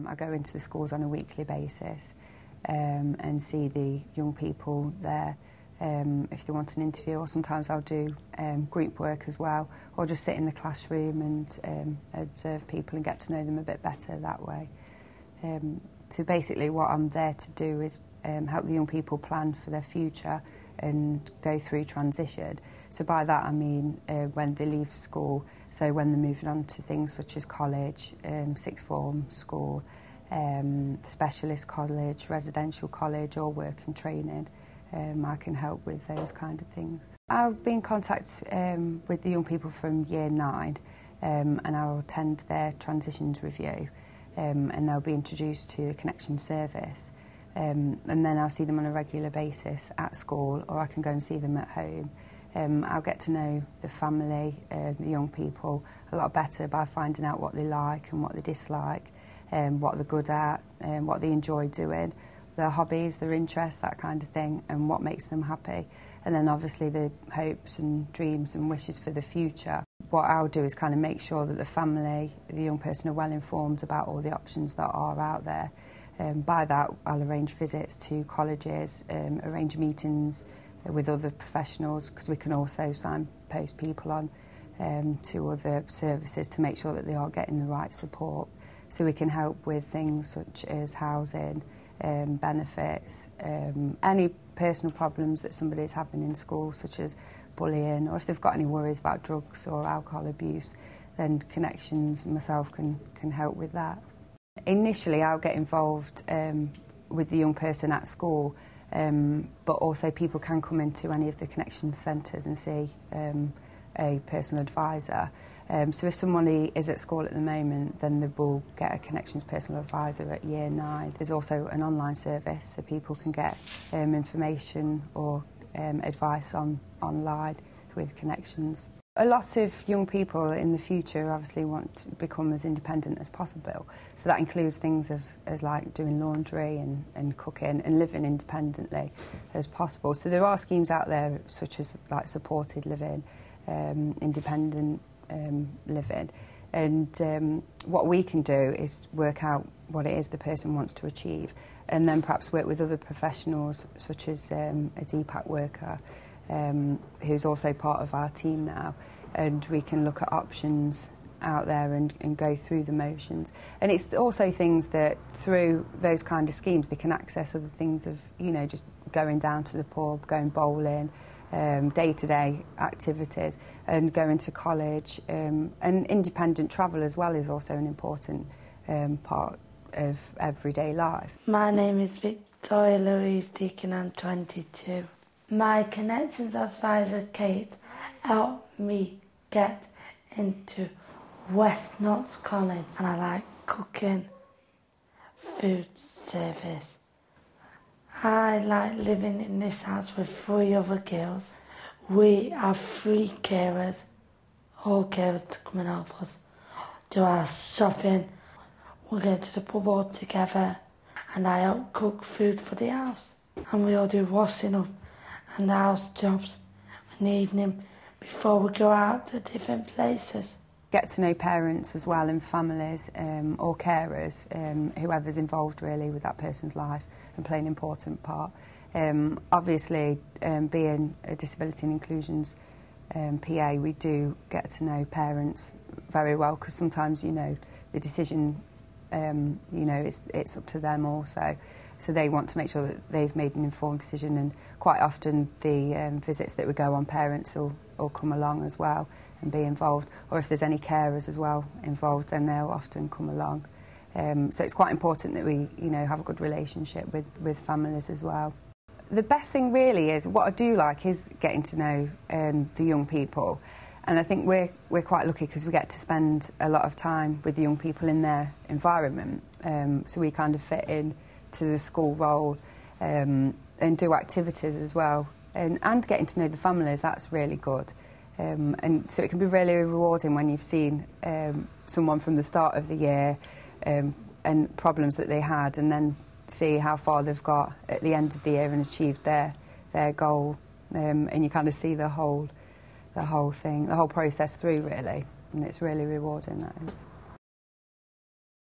I go into the schools on a weekly basis and see the young people there if they want an interview, or sometimes I'll do group work as well, or just sit in the classroom and observe people and get to know them a bit better that way. So basically what I'm there to do is help the young people plan for their future and go through transition. So by that I mean when they leave school, so when they're moving on to things such as college, sixth form school, specialist college, residential college, or work and training. I can help with those kind of things. I'll be in contact with the young people from year 9 and I'll attend their transitions review and they'll be introduced to the Connexions service and then I'll see them on a regular basis at school, or I can go and see them at home. I'll get to know the family, the young people, a lot better by finding out what they like and what they dislike, what they're good at, what they enjoy doing, their hobbies, their interests, that kind of thing, and what makes them happy. And then obviously the hopes and dreams and wishes for the future. What I'll do is kind of make sure that the family, the young person, are well informed about all the options that are out there. By that, I'll arrange visits to colleges, arrange meetings with other professionals, because we can also signpost people on to other services to make sure that they are getting the right support. So we can help with things such as housing, benefits, any personal problems that somebody is having in school, such as bullying, or if they've got any worries about drugs or alcohol abuse, then Connexions and myself can help with that. Initially I'll get involved with the young person at school, but also people can come into any of the Connexions centres and see a personal advisor. So if somebody is at school at the moment, then they will get a Connexions Personal Adviser at year 9. There's also an online service, so people can get information or advice online with Connexions. A lot of young people in the future obviously want to become as independent as possible. So that includes things as like doing laundry and cooking and living independently as possible. So there are schemes out there such as like supported living, independent living, and what we can do is work out what it is the person wants to achieve, and then perhaps work with other professionals such as a DPAC worker who's also part of our team now, and we can look at options out there and go through the motions. And it's also things that through those kind of schemes they can access other things of, you know, just going down to the pub, going bowling, day-to-day activities, and going to college, and independent travel as well is also an important part of everyday life. My name is Victoria Louise Deacon, I'm 22. My Connexions Advisor Kate helped me get into WhatNext College, and I like cooking, food service. I like living in this house with 3 other girls. We have 3 carers, all carers to come and help us do our shopping. We go to the pub all together, and I help cook food for the house. And we all do washing up and the house jobs in the evening before we go out to different places. Get to know parents as well, and families or carers, whoever's involved really with that person's life, and play an important part. Obviously, being a Disability and Inclusions PA, we do get to know parents very well, because sometimes, you know, the decision, you know, it's up to them also. So they want to make sure that they've made an informed decision, and quite often the visits that we go on, parents will come along as well and be involved, or if there's any carers as well involved, then they'll often come along. So it's quite important that we, you know, have a good relationship with families as well. The best thing really is, what I do like is getting to know the young people, and I think we're quite lucky because we get to spend a lot of time with the young people in their environment, so we kind of fit in to the school role and do activities as well, and getting to know the families, that's really good. And so it can be really rewarding when you've seen someone from the start of the year and problems that they had, and then see how far they've got at the end of the year and achieved their goal, and you kind of see the whole thing, the whole process through really, and it's really rewarding, that is.